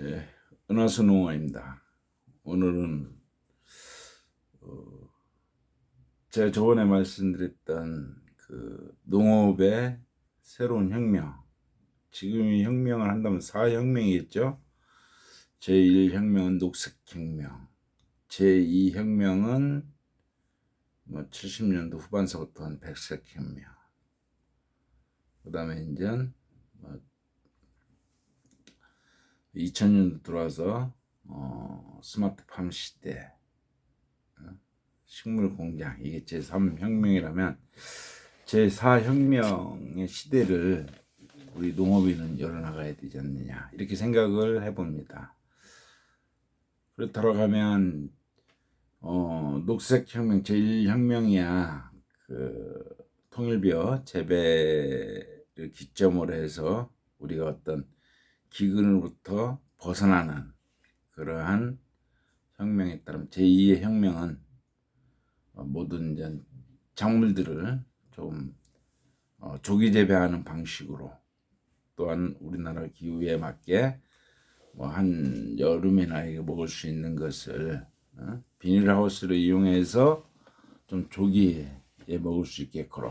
예, 은하수 농어입니다. 오늘은 제가 저번에 말씀드렸던 그 농업의 새로운 혁명, 지금이 혁명을 한다면 4혁명이겠죠. 제1혁명은 녹색혁명, 제2혁명은 70년도 후반서부터 한 백색혁명, 그 다음에 이제 2000년도 들어와서 스마트팜 시대, 식물 공장, 이게 제3혁명이라면 제4혁명의 시대를 우리 농업인은 열어나가야 되지 않느냐, 이렇게 생각을 해봅니다. 그렇다고 하면 녹색혁명 제1혁명이야 그 통일비어 재배를 기점으로 해서 우리가 어떤 기근으로부터 벗어나는 그러한 혁명에 따르면 제2의 혁명은 모든 이제 작물들을 좀 조기 재배하는 방식으로, 또한 우리나라 기후에 맞게 한 여름에나 먹을 수 있는 것을 비닐하우스를 이용해서 좀 조기에 먹을 수 있게끔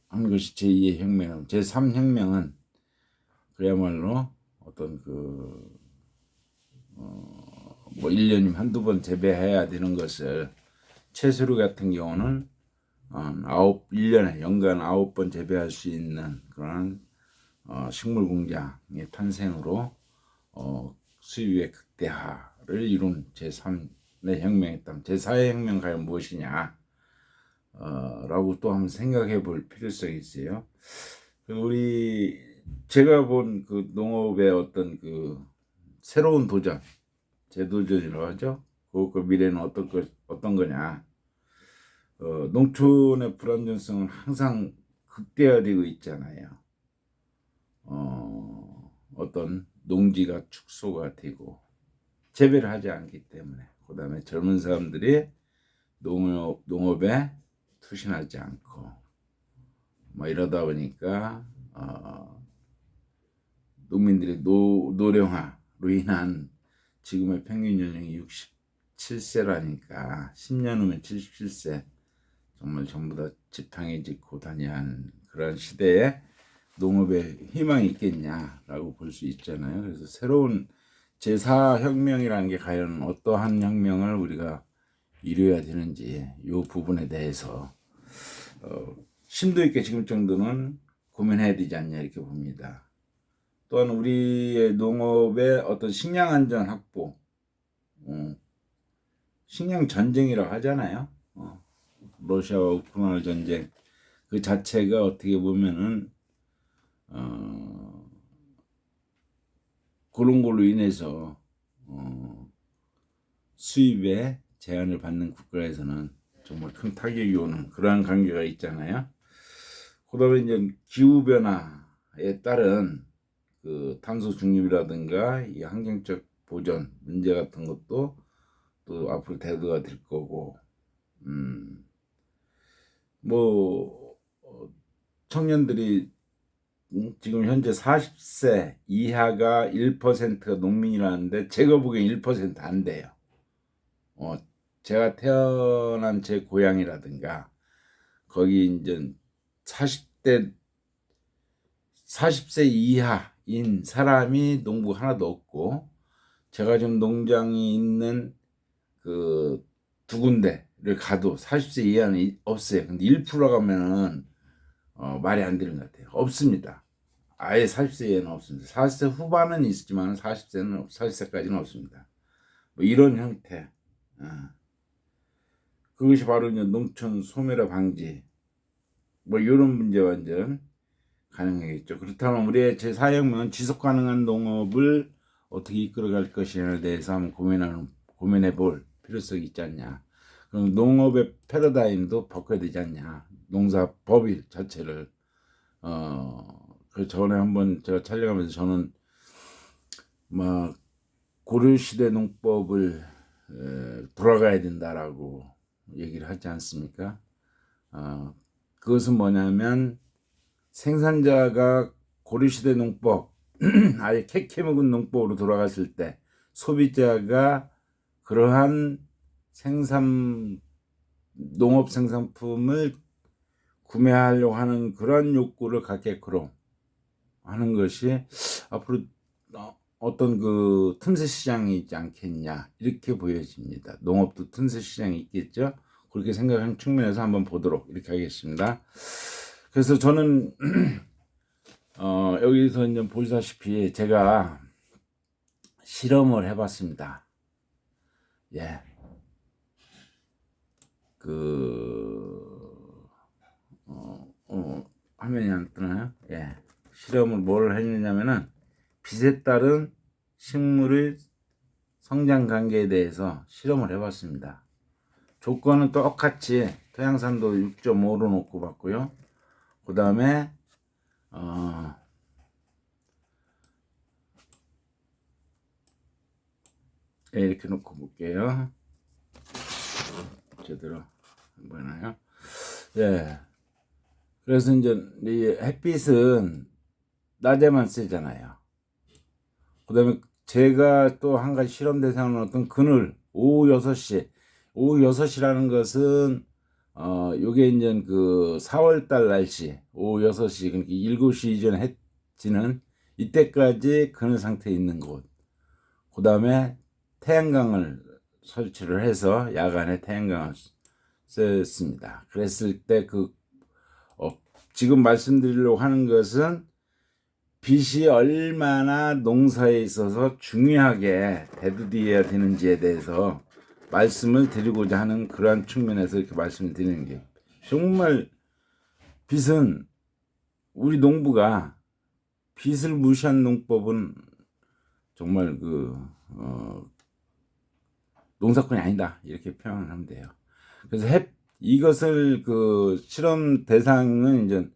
한 것이 제2의 혁명. 제3혁명은 그야말로 어떤 1년이면 한두 번 재배해야 되는 것을, 채소류 같은 경우는 1년에 연간 9번 재배할 수 있는 그런 식물 공장의 탄생으로 수입의 극대화를 이룬 제3의 혁명에 따른 제4의 혁명 과연 무엇이냐 라고 또 한번 생각해 볼 필요성이 있어요. 제가 본 그 농업의 어떤 그 새로운 도전, 재도전이라고 하죠. 그 미래는 어떤 거냐. 농촌의 불안정성은 항상 극대화되고 있잖아요. 어떤 농지가 축소가 되고 재배를 하지 않기 때문에, 그 다음에 젊은 사람들이 농업에 투신하지 않고 이러다 보니까 농민들의 노령화로 인한 지금의 평균 연령이 67세라니까 10년 후면 77세, 정말 전부 다 지팡이 짚고 다녀야 하는 그런 시대에 농업에 희망이 있겠냐라고 볼 수 있잖아요. 그래서 새로운 제4혁명이라는 게 과연 어떠한 혁명을 우리가 이루어야 되는지, 이 부분에 대해서 심도 있게 지금 정도는 고민해야 되지 않냐, 이렇게 봅니다. 또한 우리의 농업의 어떤 식량 안전 확보, 식량 전쟁이라고 하잖아요. 러시아와 우크라이나 전쟁 그 자체가 어떻게 보면은 그런 걸로 인해서 수입에 제한을 받는 국가에서는 정말 큰 타격이 오는 그러한 관계가 있잖아요. 그다음에 이제 기후 변화에 따른 그 탄소 중립이라든가 이 환경적 보전 문제 같은 것도 또 앞으로 대두가 될 거고, 청년들이 지금 현재 40세 이하가 1%가 농민이라는데 제가 보기엔 1%안 돼요. 제가 태어난 제 고향이라든가 거기 이제 40세 이하인 사람이 농부 하나도 없고, 제가 지금 농장이 있는 그 두 군데를 가도 40세 이하는 없어요. 근데 1% 가면은 말이 안 되는 것 같아요. 없습니다. 아예 40세 이하는 없습니다. 40세 후반은 있지만 40세까지는 없습니다. 이런 형태. 그것이 바로 이제 농촌 소멸화 방지, 이런 문제와 완전 가능하겠죠. 그렇다면 우리의 제4혁명은 지속 가능한 농업을 어떻게 이끌어갈 것이냐에 대해서 한번 고민해 볼 필요성이 있지 않냐. 그럼 농업의 패러다임도 바꿔야 되지 않냐. 농사법 자체를. 그 전에 한번 제가 촬영하면서 저는 고려시대 농법을 돌아가야 된다라고 얘기를 하지 않습니까? 그것은 뭐냐면 생산자가 고려시대 농법 아예 캐캐 묵은 농법으로 돌아갔을 때 소비자가 그러한 농업 생산품을 구매하려고 하는 그런 욕구를 갖게끔 하는 것이 앞으로 어떤 그 틈새 시장이 있지 않겠냐 이렇게 보여집니다. 농업도 틈새 시장이 있겠죠. 그렇게 생각하는 측면에서 한번 보도록 이렇게 하겠습니다. 그래서 저는 여기서 이제 보시다시피 제가 실험을 해봤습니다. 예, 화면이 안 뜨나요? 예, 실험을 뭘 했느냐면은 빛에 따른 식물의 성장 관계에 대해서 실험을 해봤습니다. 조건은 똑같이 토양산도 6.5로 놓고 봤고요. 그 다음에 이렇게 놓고 볼게요. 제대로 안 보이나요? 예. 그래서 이제 이 햇빛은 낮에만 쓰잖아요. 그 다음에 제가 또 한 가지 실험 대상으로 어떤 그늘 오후 6시 오후 6시라는 것은 요게 이제 그 4월 달 날씨 오후 6시 그러니까 7시 이전에 해 지는 이때까지 그늘 상태에 있는 곳. 그 다음에 태양광을 설치를 해서 야간에 태양광을 썼습니다. 그랬을 때 지금 말씀드리려고 하는 것은 빛이 얼마나 농사에 있어서 중요하게 대두되어야 되는지에 대해서 말씀을 드리고자 하는 그러한 측면에서 이렇게 말씀을 드리는 게 정말 빛은 우리 농부가 빛을 무시한 농법은 정말 농사꾼이 아니다 이렇게 표현을 하면 돼요. 그래서 이것을 그 실험 대상은 이제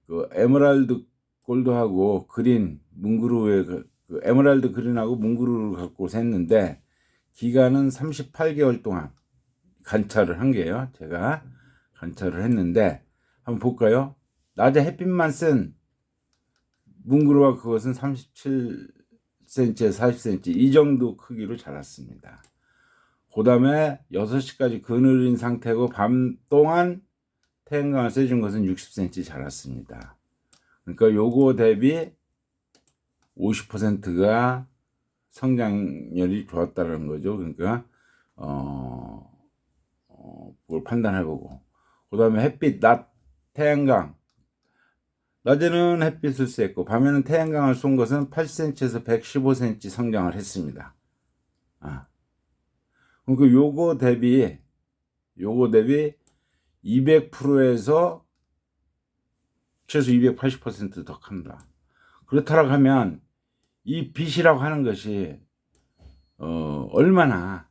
그 에메랄드 골드하고 그린 뭉그루의 그 에메랄드 그린하고 뭉그루를 갖고 샜는데 기간은 38개월 동안 관찰을 한 게요. 제가 관찰을 했는데 한번 볼까요? 낮에 햇빛만 쓴 뭉그루와 그것은 37cm에서 40cm 이 정도 크기로 자랐습니다. 그 다음에 6시까지 그늘인 상태고 밤 동안 태양광을 쐬준 것은 60cm 자랐습니다. 그러니까 요거 대비 50%가 성장률이 좋았다는 거죠. 그러니까 그걸 판단해보고 그 다음에 햇빛, 태양광 낮에는 햇빛을 쐈고 밤에는 태양광을 쏜 것은 8cm에서 115cm 성장을 했습니다. 그러니까 요거 대비 200%에서 최소 280%더 큽니다. 그렇다고 하면 이 빛이라고 하는 것이 얼마나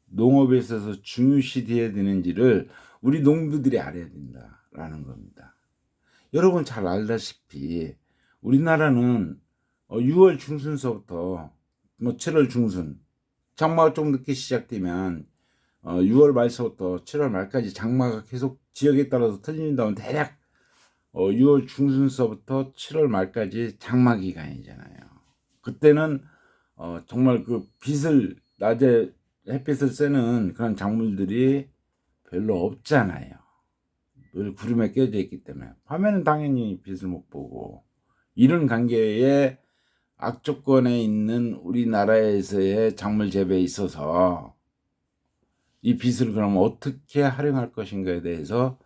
농업에 있어서 중요시되어야 되는지를 우리 농부들이 알아야 된다라는 겁니다. 여러분 잘 알다시피 우리나라는 6월 중순서부터 7월 중순 장마가 좀 늦게 시작되면 6월 말서부터 7월 말까지 장마가 계속 지역에 따라서 틀린다면 대략 6월 중순서부터 7월 말까지 장마 기간이잖아요. 그때는 정말 그 빛을 낮에 햇빛을 쐬는 그런 작물들이 별로 없잖아요. 늘 구름에 껴져 있기 때문에 밤에는 당연히 빛을 못 보고 이런 관계에 악조건에 있는 우리나라에서의 작물 재배에 있어서 이 빛을 그럼 어떻게 활용할 것인가에 대해서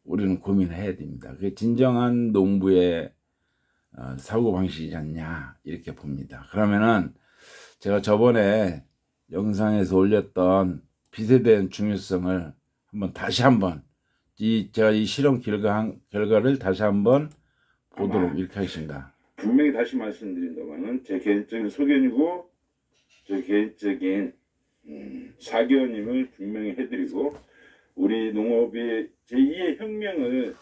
우리는 고민을 해야 됩니다. 그게 진정한 농부의 사고 방식이지 않냐 이렇게 봅니다. 그러면은 제가 저번에 영상에서 올렸던 빛에 대한 중요성을 다시 한번 제가 이 실험 결과를 다시 한번 보도록 이렇게 하겠습니다. 분명히 다시 말씀드린다면은 제 개인적인 소견이고 제 개인적인 사견임을 분명히 해드리고 우리 농업의 제2의 혁명을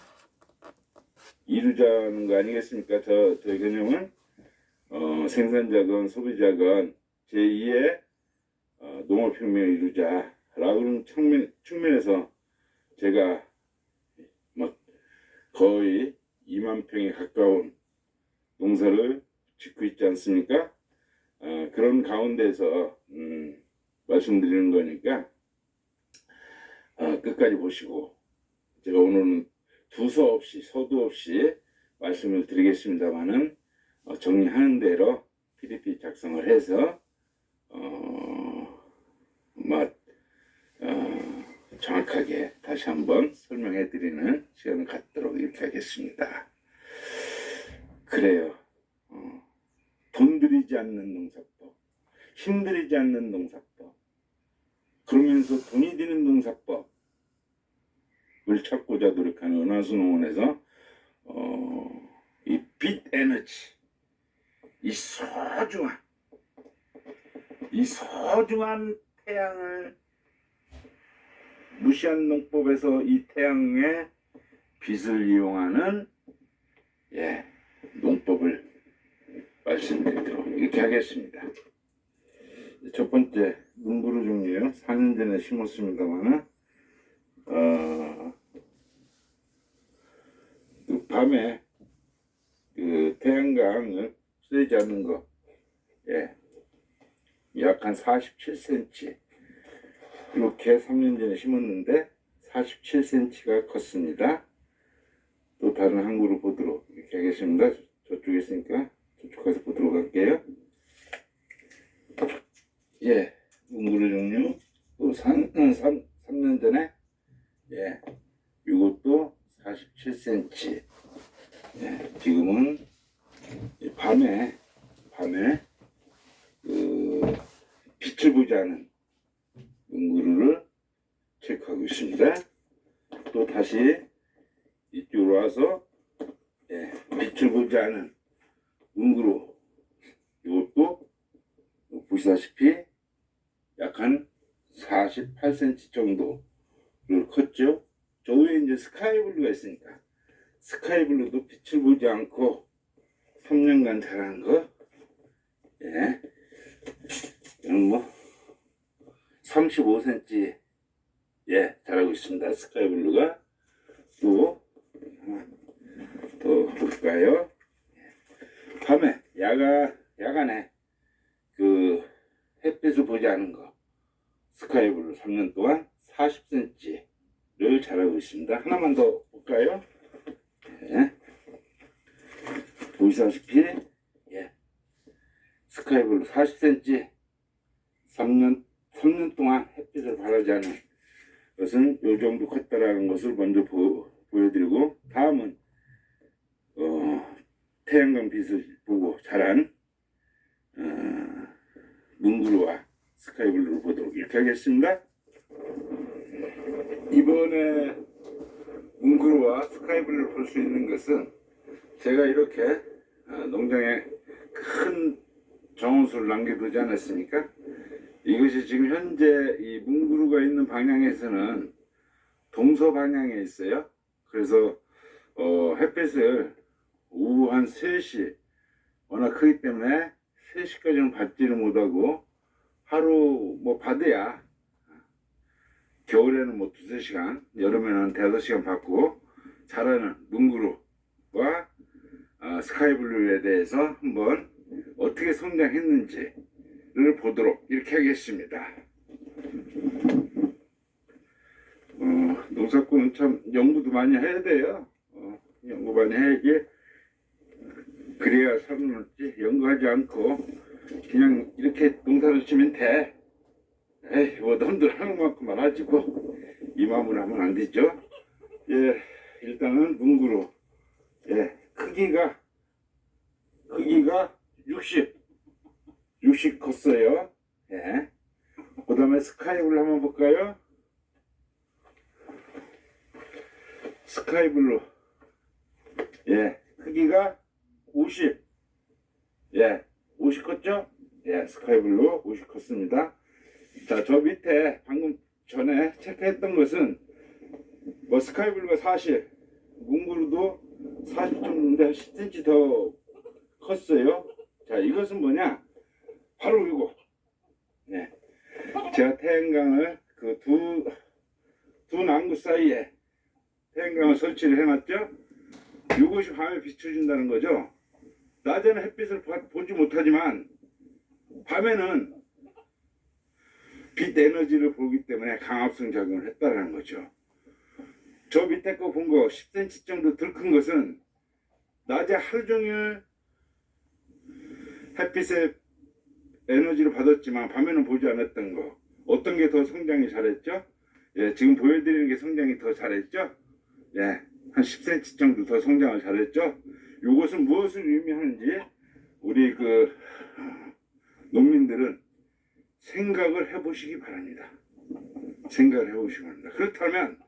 이루자는 거 아니겠습니까? 저 개념은 생산자건 소비자건 제2의 농업혁명을 이루자라는 측면에서 제가 거의 2만 2만 평에 가까운 농사를 짓고 있지 않습니까? 그런 가운데서 말씀드리는 거니까 끝까지 보시고, 제가 오늘은 두서 없이 서두 없이 말씀을 드리겠습니다만은 정리하는 대로 PPT 작성을 해서 정확하게 다시 한번 설명해 드리는 시간을 갖도록 이렇게 하겠습니다. 그래요. 돈 들이지 않는 농사법, 힘들이지 않는 농사법, 그러면서 돈이 드는 농사법을 찾고자 노력하는 은하수농원에서 이 빛 에너지, 이 소중한 태양을 무시한 농법에서 이 태양의 빛을 이용하는 농법을 말씀드리도록 이렇게 하겠습니다. 첫 번째 문구루 종류예요. 4년 전에 심었습니다만은 그 밤에 그 태양광을 쐬지 않는 거, 약 한 47cm 이렇게 3년 전에 심었는데 47cm가 컸습니다. 또 다른 한 그루 보도록 이렇게 하겠습니다. 저쪽에 있으니까 저쪽 가서 보도록 할게요. 문구루 종류 또 3년 전에 이것도 47cm. 지금은 밤에 그 빛을 보지 않은 문구루를 체크하고 있습니다. 또 다시 이쪽으로 와서 빛을 보지 않은 문구루, 이것도 보시다시피 약 한 48cm 정도를 컸죠. 저 위에 이제 스카이블루가 있으니까 스카이블루도 빛을 보지 않고 3년간 자란 거, 이건 35cm 자라고 있습니다. 스카이블루가. 또 하나 더 볼까요? 밤에 야간에 그 햇빛을 보지 않은 거, 스카이블루 3년 동안 40cm를 자라고 있습니다. 하나만 더 볼까요? 보시다시피 스카이블루 40cm 3년 동안 햇빛을 바라지 않은 것은 이 정도 컸다라는 것을 먼저 보여드리고, 다음은 태양광 빛을 보고 자란 문구루와 스카이블루를 보도록 이렇게 하겠습니다. 이번에 문구루와 스카이블루를 볼 수 있는 것은 제가 이렇게 농장에 큰 정원수를 남겨두지 않았습니까? 이것이 지금 현재 이 문구루가 있는 방향에서는 동서 방향에 있어요. 그래서 햇빛을 오후 한 3시, 워낙 크기 때문에 3시까지는 받지를 못하고, 하루 받아야 겨울에는 2-3시간, 여름에는 5-6시간 받고 자라는 문구루와 스카이블루에 대해서 한번 어떻게 성장했는지를 보도록 이렇게 하겠습니다. 농사꾼은 참 연구도 많이 해야 돼요. 연구 많이 해야지, 그래야 살아남지. 연구하지 않고 그냥 이렇게 농사를 지면 돼. 남들 하는 만큼만 하지고 이 마음으로 하면 안 되죠. 일단은 문구루 크기가 60 컸어요. 그 다음에 스카이블루 한번 볼까요? 스카이블루 크기가 50 컸죠? 스카이블루 50 컸습니다. 자, 저 밑에 방금 전에 체크했던 것은 스카이블루가 40, 문구루도 40 정도인데 10cm 더 컸어요. 자, 이것은 뭐냐? 바로 이거. 제가 태양광을 그 두 난구 사이에 태양광을 설치를 해놨죠. 이것이 밤에 비춰준다는 거죠. 낮에는 햇빛을 보지 못하지만 밤에는 빛 에너지를 보기 때문에 강압성 작용을 했다는 거죠. 저 밑에 거 본 거 10cm 정도 덜 큰 것은 낮에 하루 종일 햇빛의 에너지를 받았지만 밤에는 보지 않았던 거. 어떤 게 더 성장이 잘했죠? 예, 지금 보여드리는 게 성장이 더 잘했죠? 예, 한 10cm 정도 더 성장을 잘했죠? 이것은 무엇을 의미하는지 우리 그 농민들은 생각을 해보시기 바랍니다. 생각을 해보시기 바랍니다. 그렇다면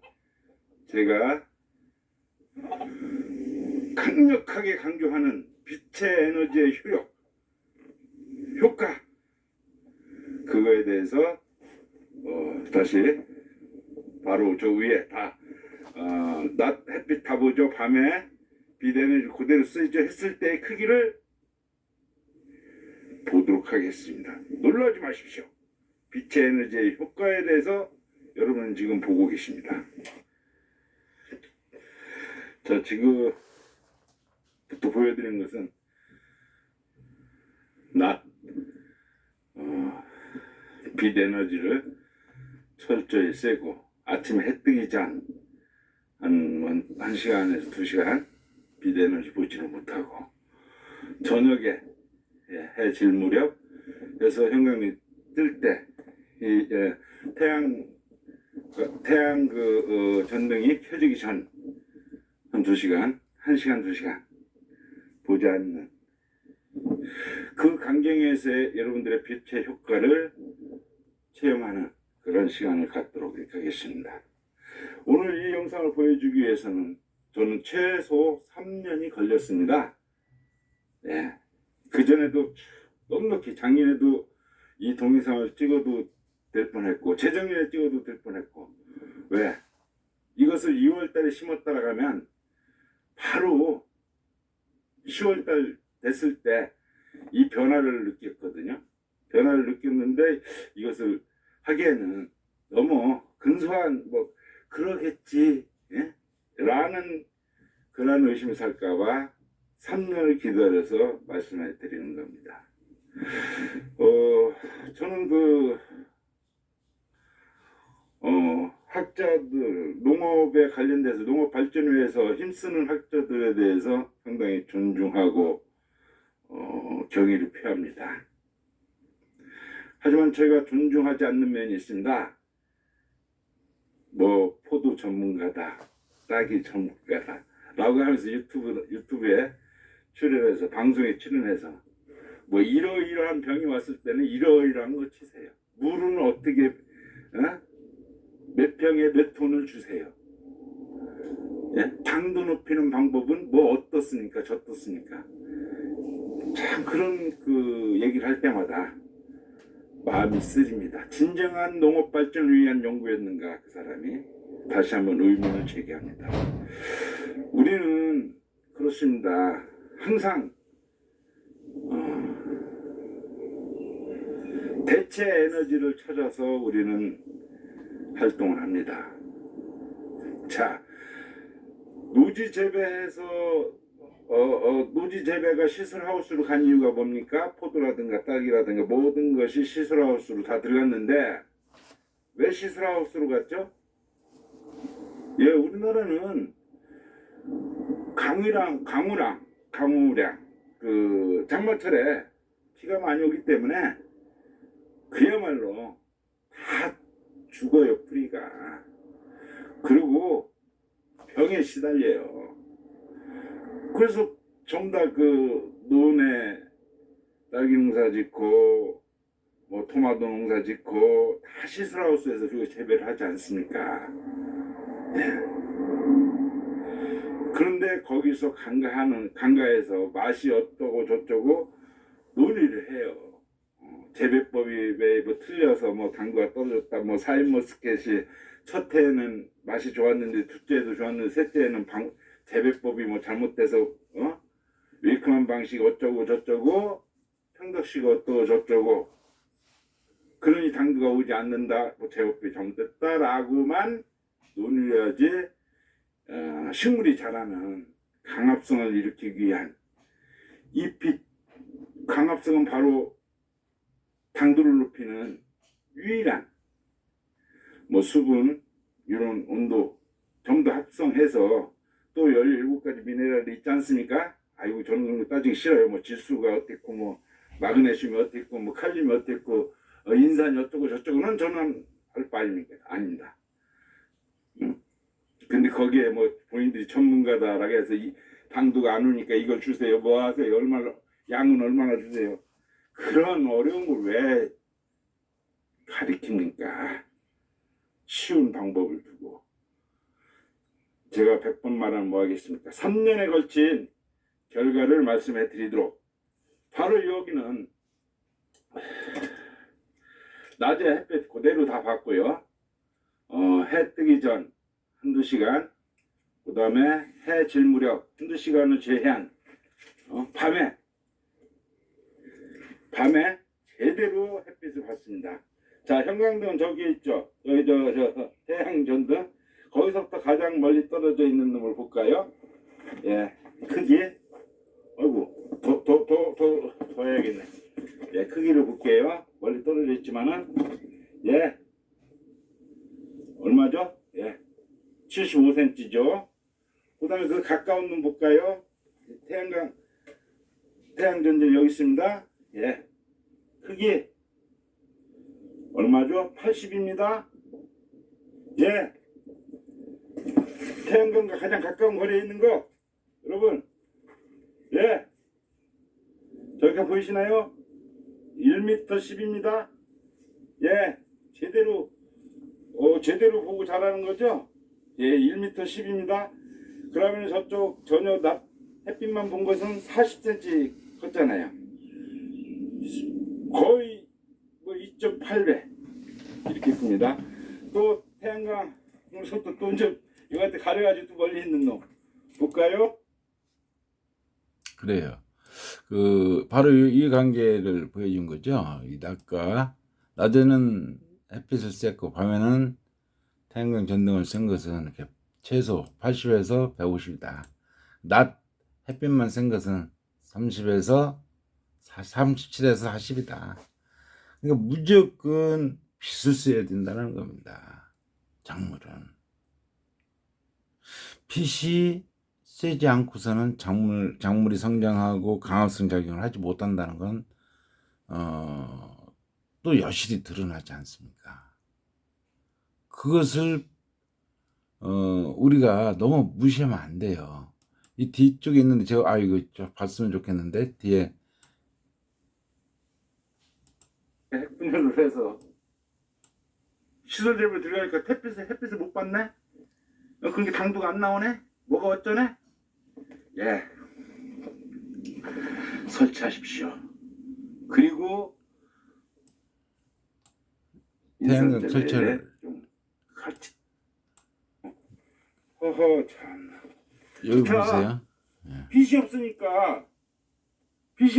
제가 강력하게 강조하는 빛의 에너지의 효과 그거에 대해서 다시 바로 저 위에 낮 햇빛 다 보죠. 밤에 빛 에너지 그대로 쓰죠 했을 때의 크기를 보도록 하겠습니다. 놀라지 마십시오. 빛의 에너지의 효과에 대해서 여러분은 지금 보고 계십니다. 자, 지금부터 보여드리는 것은 낮 빛 에너지를 철저히 쐬고 아침에 해 뜨기 전 한 1시간에서 2시간 빛 에너지 보지는 못하고 저녁에 해 질 무렵 그래서 형광이 뜰 때 태양 전등이 켜지기 전 한 2시간, 1시간, 2시간 보지 않는 그 강경에서의 여러분들의 빛의 효과를 체험하는 그런 시간을 갖도록 하겠습니다. 오늘 이 영상을 보여주기 위해서는 저는 최소 3년이 걸렸습니다. 네. 그전에도 넉넉히 작년에도 이 동영상을 찍어도 될 뻔했고 재작년에 찍어도 될 뻔했고 왜? 이것을 2월달에 심었다가 가면 바로 10월달 됐을 때 이 변화를 느꼈거든요. 변화를 느꼈는데 이것을 하기에는 너무 근소한 뭐 그러겠지 라는 그런 의심이 살까봐 3년을 기다려서 말씀해 드리는 겁니다. 저는 학자들, 농업에 관련돼서 농업 발전을 위해서 힘쓰는 학자들에 대해서 상당히 존중하고 경의를 표합니다. 하지만 저희가 존중하지 않는 면이 있습니다. 뭐 포도 전문가다, 딸기 전문가다 라고 하면서 유튜브에 출연해서 방송에 출연해서 뭐 이러이러한 병이 왔을 때는 이러이러한 거 치세요. 물은 어떻게 몇 병에 몇 톤을 주세요. 예? 당도 높이는 방법은 뭐 어떻습니까? 저떻습니까? 참 그런 그 얘기를 할 때마다 마음이 쓰립니다. 진정한 농업 발전을 위한 연구였는가 그 사람이 다시 한번 의문을 제기합니다. 우리는 그렇습니다. 항상 대체 에너지를 찾아서 우리는 활동을 합니다. 자, 노지 재배해서 노지 재배가 시설하우스로 간 이유가 뭡니까? 포도라든가 딸기라든가 모든 것이 시설하우스로 다 들어갔는데 왜 시설하우스로 갔죠? 예, 우리나라는 강우량 그 장마철에 비가 많이 오기 때문에 그야말로 다 죽어요, 뿌리가. 그리고 병에 시달려요. 그래서 전부 다 그 논에 딸기 농사 짓고 뭐 토마토 농사 짓고 다 시설하우스에서 그거 재배를 하지 않습니까? 네. 그런데 거기서 강가에서 맛이 어떠고 저쩌고 논의를 해요. 재배법이 왜 뭐 틀려서 뭐 당도가 떨어졌다, 뭐 샤인머스켓이 첫 해에는 맛이 좋았는데 둘째에도 좋았는데 셋째에는 재배법이 뭐 잘못돼서 웨이크만 방식 어쩌고 저쩌고 평덕식 어쩌고 저쩌고 그러니 당도가 오지 않는다, 뭐 재배법이 잘못됐다라고만 논의해야지 식물이 자라는 강압성을 일으키기 위한 이 강압성은 바로 당도를 높이는 유일한 뭐 수분, 이런 온도 전부 다 합성해서 또 17가지 미네랄이 있지 않습니까? 아이고 저는 그런 거 따지기 싫어요. 뭐 질소가 어땠고 뭐 마그네슘이 어땠고 뭐 칼륨이 어땠고 인산이 어쩌고 저쩌고는 저는 할 바 아닙니다. 근데 거기에 뭐 본인들이 전문가다라고 해서 이 당도가 안 오니까 이걸 주세요. 뭐 하세요? 얼마나 양은 얼마나 주세요? 그런 어려운 걸 왜 가리킵니까? 쉬운 방법을 두고 제가 100번 말하면 뭐 하겠습니까? 3년에 걸친 결과를 말씀해 드리도록 바로 여기는 낮에 햇볕 그대로 다 받고요. 해 뜨기 전 한두 시간, 그 다음에 해 질 무렵 한두 시간을 제한, 밤에 제대로 햇빛을 받습니다. 자, 형광등은 저기 있죠. 여기 저 태양전등. 거기서부터 가장 멀리 떨어져 있는 놈을 볼까요? 예, 크기. 아이고, 더 해야겠네. 예, 크기를 볼게요. 멀리 떨어져 있지만은, 예, 얼마죠? 예, 75cm죠. 그 다음에 그 가까운 놈 볼까요? 태양전등 여기 있습니다. 예, 크기 얼마죠? 80입니다. 예, 태양광과 가장 가까운 거리에 있는 거 여러분, 예, 저기가 보이시나요? 1m 10입니다. 예, 제대로 보고 잘하는 거죠? 예, 1m 10입니다. 그러면 저쪽 전혀 햇빛만 본 것은 40cm 컸잖아요. 거의 뭐 2.8배 이렇게 큽니다. 또 태양광 또 이제 이거한테 가려가지고 또 멀리 있는 놈 볼까요? 그래요. 바로 이 관계를 보여준 거죠. 이 낮에는 햇빛을 쐈고 밤에는 태양광 전등을 쓴 것은 이렇게 최소 80에서 150이다. 낮 햇빛만 쓴 것은 37에서 40이다. 그러니까 무조건 빛을 써야 된다는 겁니다. 작물은 빛이 세지 않고서는 작물이 성장하고 강합성 작용을 하지 못한다는 건 또 여실히 드러나지 않습니까? 그것을 우리가 너무 무시하면 안 돼요. 이 뒤쪽에 있는데 제가 이거 좀 봤으면 좋겠는데 뒤에 핵분열을 해서 시설 재배로 들어가니까 햇빛을 못 받네? 그러니까 당도가 안 나오네? 뭐가 어쩌네? 예, 설치하십시오. 그리고 태양광 설치를 좀 같이. 허허 참. 여기 보세요. 예. 빛이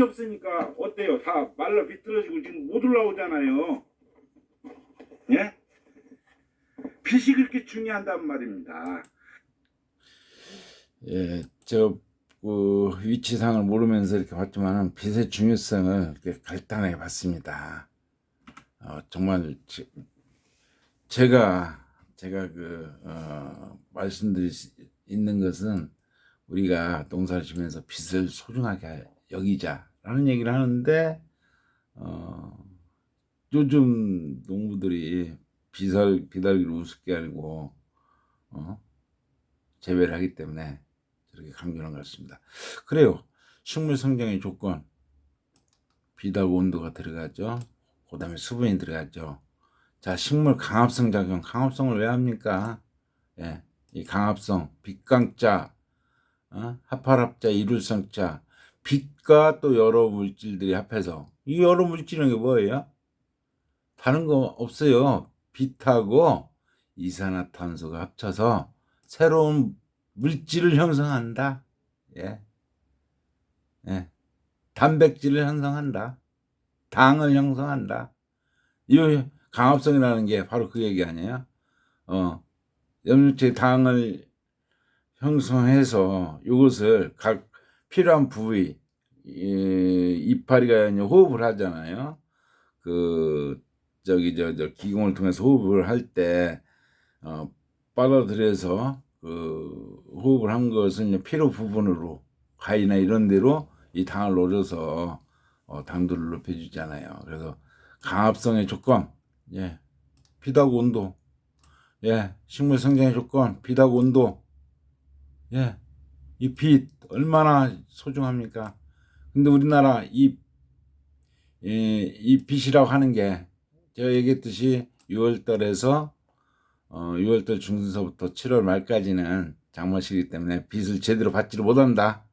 없으니까 어때요? 다 말라 비틀어지고 지금 못 올라오잖아요. 예? 빛이 그렇게 중요한단 말입니다. 예, 위치상을 모르면서 이렇게 봤지만은 빛의 중요성을 이렇게 간단하게 봤습니다. 정말 제가 말씀드릴 수 있는 것은 우리가 농사를 지면서 빛을 소중하게 여기자라는 얘기를 하는데 요즘 농부들이 비달기를 우습게 알고 재배를 하기 때문에 저렇게 강조한 것 같습니다. 그래요. 식물 성장의 조건, 빛하고 온도가 들어가죠. 그 다음에 수분이 들어가죠. 자, 식물 강합성 작용, 강합성을 왜 합니까? 예, 이 강합성, 빛강자, 합할합자, 이룰성자, 빛과 또 여러 물질들이 합해서, 이 여러 물질은 게 뭐예요? 다른 거 없어요. 빛하고 이산화탄소가 합쳐서 새로운 물질을 형성한다. 예. 예. 단백질을 형성한다. 당을 형성한다. 이 강합성이라는 게 바로 그 얘기 아니에요? 염료체 당을 형성해서 이것을 각 필요한 부위, 이파리가 이제 호흡을 하잖아요. 그 저기 저 기공을 통해서 호흡을 할 때 빨아들여서 그 호흡을 한 것은 이제 피로 부분으로 가위나 이런 데로 이 당을 노려서 당도를 높여주잖아요. 그래서 강합성의 조건, 예, 빛하고 온도, 예, 식물 성장의 조건, 빛하고 온도, 예, 이 빛 얼마나 소중합니까? 근데 우리나라 이 빛이라고 하는 게 제가 얘기했듯이 6월달에서 6월달 중순서부터 7월 말까지는 장마시기 때문에 빛을 제대로 받지를 못한다.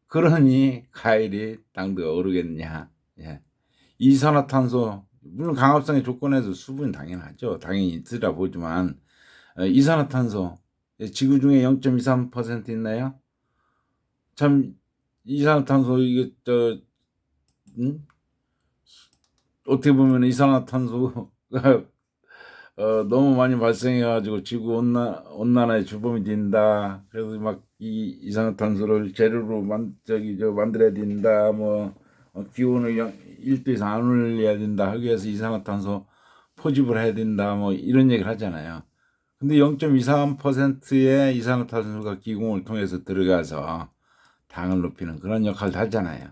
그러니 과일이 당도가 오르겠냐? 예. 이산화탄소 물론 강합성의 조건에서 수분이 당연하죠. 당연히 있으라 보지만 이산화탄소 지구 중에 0.23% 있나요? 참 이산화탄소 이게 어떻게 보면 이산화탄소가 너무 많이 발생해가지고 지구 온난화의 주범이 된다. 그래서 막 이 이산화탄소를 재료로 만들어야 된다. 뭐 기온을 1도 이상 안 올려야 된다. 하기 위해서 이산화탄소 포집을 해야 된다. 뭐 이런 얘기를 하잖아요. 근데 0.23%의 이산화탄소가 기공을 통해서 들어가서 당을 높이는 그런 역할을 하잖아요.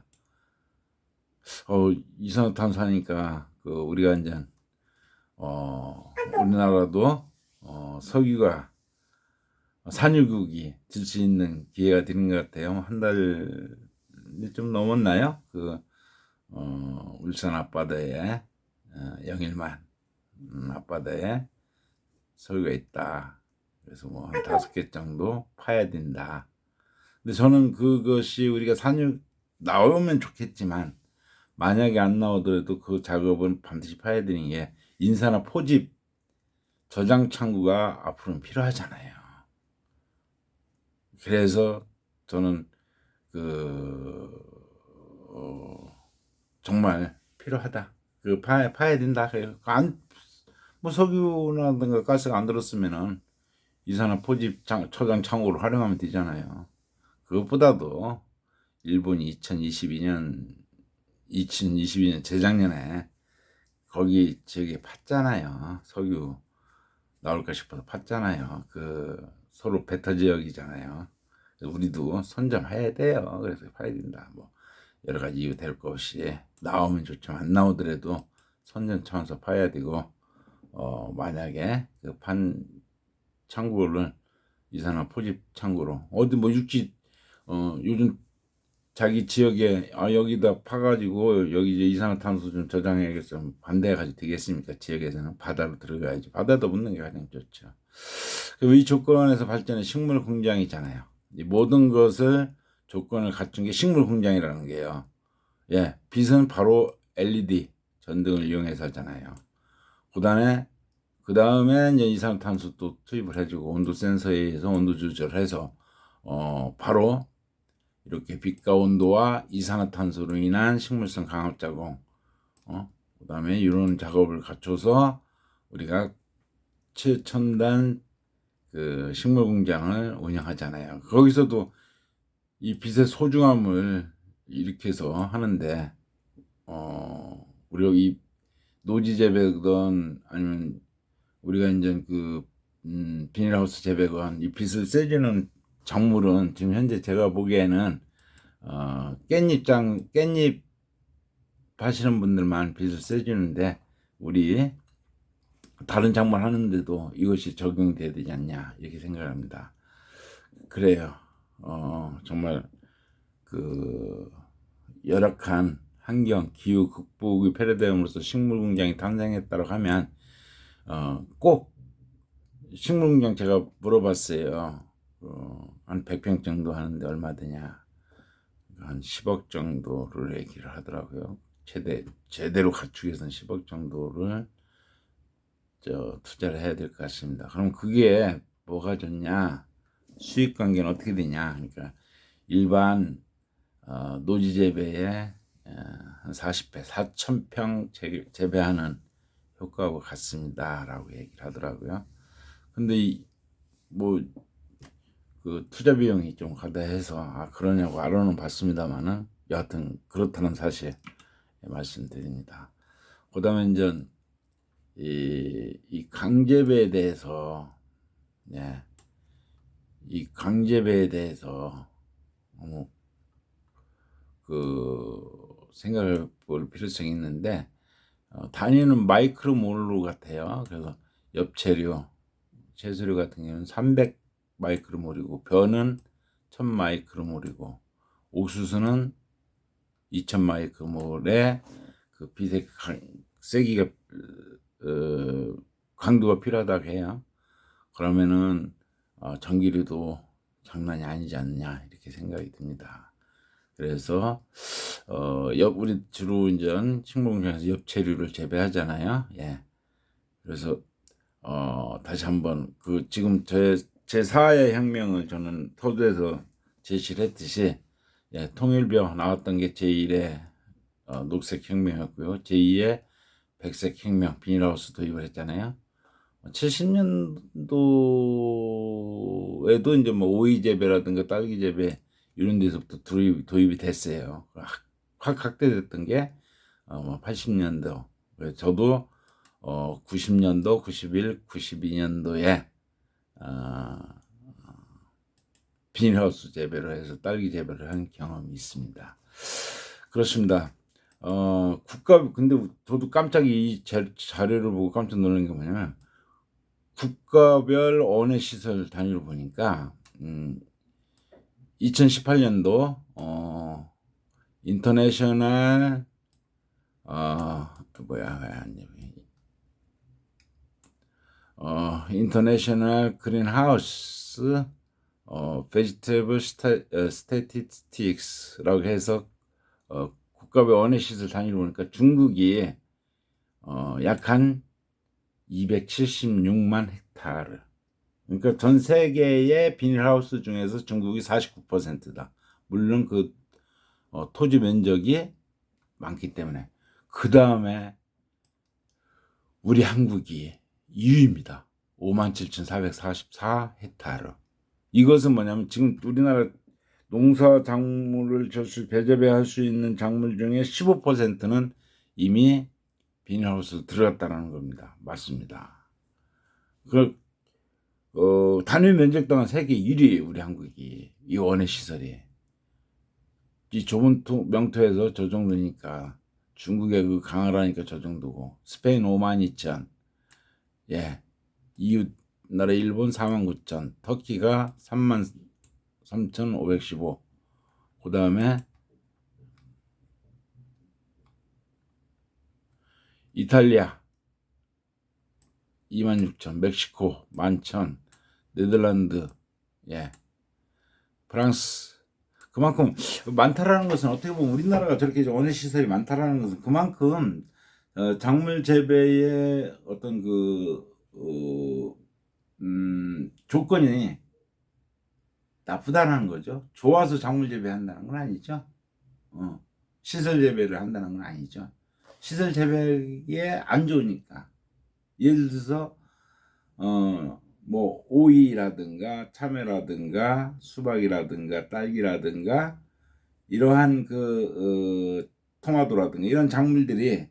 이산화탄소 하니까 그 우리가 이제 우리나라도 석유가 산유국이 될 수 있는 기회가 되는 것 같아요. 한 달 좀 넘었나요? 그 울산 앞바다에 영일만 앞바다에 석유가 있다. 그래서 뭐 한 5개 정도 파야 된다. 근데 저는 그것이 우리가 산유 나오면 좋겠지만 만약에 안 나오더라도 그 작업은 반드시 파야 되는 게 인사나 포집 저장 창구가 앞으로는 필요하잖아요. 그래서 저는 정말 필요하다. 파야 된다. 뭐 석유라든가 가스가 안 들었으면은 이산화 포집 저장 창고를 활용하면 되잖아요. 그것보다도 일본이 2022년 재작년에 거기 지역에 팠잖아요. 석유 나올까 싶어서 팠잖아요. 그 서로 베타 지역이잖아요. 우리도 선점해야 돼요. 그래서 파야 된다. 뭐 여러 가지 이유 될 것 없이 나오면 좋지만 안 나오더라도 선점 차원에서 파야 되고 만약에 그 판 창고를 이산화 포집 창고로 어디 뭐 육지 요즘 자기 지역에 여기다 파가지고 여기 이제 이산화탄소 좀 저장해야겠어 반대해가지고 되겠습니까? 지역에서는 바다로 들어가야지. 바다도 묻는 게 가장 좋죠. 이 조건에서 발전한 식물 공장이잖아요. 이 모든 것을 조건을 갖춘 게 식물 공장이라는 게요. 예, 빛은 바로 LED 전등을 이용해서 하잖아요. 그 다음에 이제 이산화탄소 또 투입을 해주고 온도 센서에 의해서 온도 조절해서 바로 이렇게 빛과 온도와 이산화탄소로 인한 식물성 강압 작용, 그 다음에 이런 작업을 갖춰서 우리가 최첨단 그 식물 공장을 운영하잖아요. 거기서도 이 빛의 소중함을 일으켜서 하는데, 우리가 이 노지 재배든 아니면 우리가 이제 비닐하우스 재배건 이 빛을 쐬주는 작물은 지금 현재 제가 보기에는 깻잎 하시는 분들만 빛을 쐬주는데 우리 다른 작물 하는데도 이것이 적용돼야 되지 않냐 이렇게 생각합니다. 그래요. 정말 그 열악한 환경 기후 극복의 패러다임으로서 식물 공장이 탄생했다고 하면 꼭 식물 공장 제가 물어봤어요. 한 100평 정도 하는데 얼마 드냐? 한 10억 정도를 얘기를 하더라고요. 제대로 갖추기에서는 10억 정도를 투자를 해야 될 것 같습니다. 그럼 그게 뭐가 좋냐? 수익 관계는 어떻게 되냐? 그러니까 일반 노지 재배에 한 40배, 4,000평 재배하는 효과하고 같습니다라고 얘기를 하더라고요. 근데 그 투자 비용이 좀 가다 해서 그러냐고 알아는 봤습니다만은 여하튼 그렇다는 사실 말씀드립니다. 그다음에 이제 이 강제배에 대해서 이 강제배에 대해서 생각해 볼 필요성이 있는데 단위는 마이크로몰로 같아요. 그래서 엽채류, 채소류 같은 경우는 300 마이크로몰이고 변은 1000 마이크로몰이고 옥수수는 2000 마이크로몰의 그 빛의 세기가 강도가 필요하다고 해요. 그러면은 전기료도 장난이 아니지 않냐 이렇게 생각이 듭니다. 그래서 우리 주로 이제 식물공장에서 엽채류를 재배하잖아요. 예. 그래서 다시 한번 지금 제 4의 혁명을 저는 토두에서 제시를 했듯이 통일벼 나왔던 게 제1의 녹색 혁명이었고요. 제2의 백색 혁명 비닐하우스 도입을 했잖아요. 70년도에도 이제 뭐 오이 재배라든가 딸기 재배 이런 데서부터 도입이 됐어요. 확 확대됐던 게 80년도. 저도 90년도, 91, 92년도에 비닐하우스 재배를 해서 딸기 재배를 한 경험이 있습니다. 그렇습니다. 근데 저도 깜짝 이 자료를 보고 깜짝 놀란 게 뭐냐면 국가별 원예 시설 단위로 보니까 2018년도 인터내셔널 인터내셔널 그린하우스 베지테이블 스태티스틱스라고 해서 국가별 원예 시설 단위로 보니까 중국이 약 한 276만 헥타르. 그러니까 전 세계의 비닐하우스 중에서 중국이 49%다. 물론 그 토지 면적이 많기 때문에. 그 다음에 우리 한국이 2위입니다. 57,444 헥타르. 이것은 뭐냐면 지금 우리나라 농사 작물을 배재배할 수 있는 작물 중에 15%는 이미 비닐하우스 들어갔다는 겁니다. 맞습니다. 단위 면적 또한 세계 1위예요. 우리 한국이. 이 원예 시설이. 이 좁은 명토에서 저 정도니까 중국의 그 강하라니까 저 정도고 스페인 52,000 이웃 나라 일본 49,000 터키가 33,515 그 다음에 이탈리아 26,000 멕시코 11,000 네덜란드 프랑스 그만큼 많다라는 것은 어떻게 보면 우리나라가 저렇게 원예 시설이 많다라는 것은 그만큼 작물 재배의 어떤 조건이 나쁘다는 거죠. 좋아서 작물 재배한다는 건 아니죠. 시설 재배를 한다는 건 아니죠. 시설 재배에 안 좋으니까. 예를 들어서 뭐 오이라든가 참외라든가 수박이라든가 딸기라든가 이러한 토마토라든가 이런 작물들이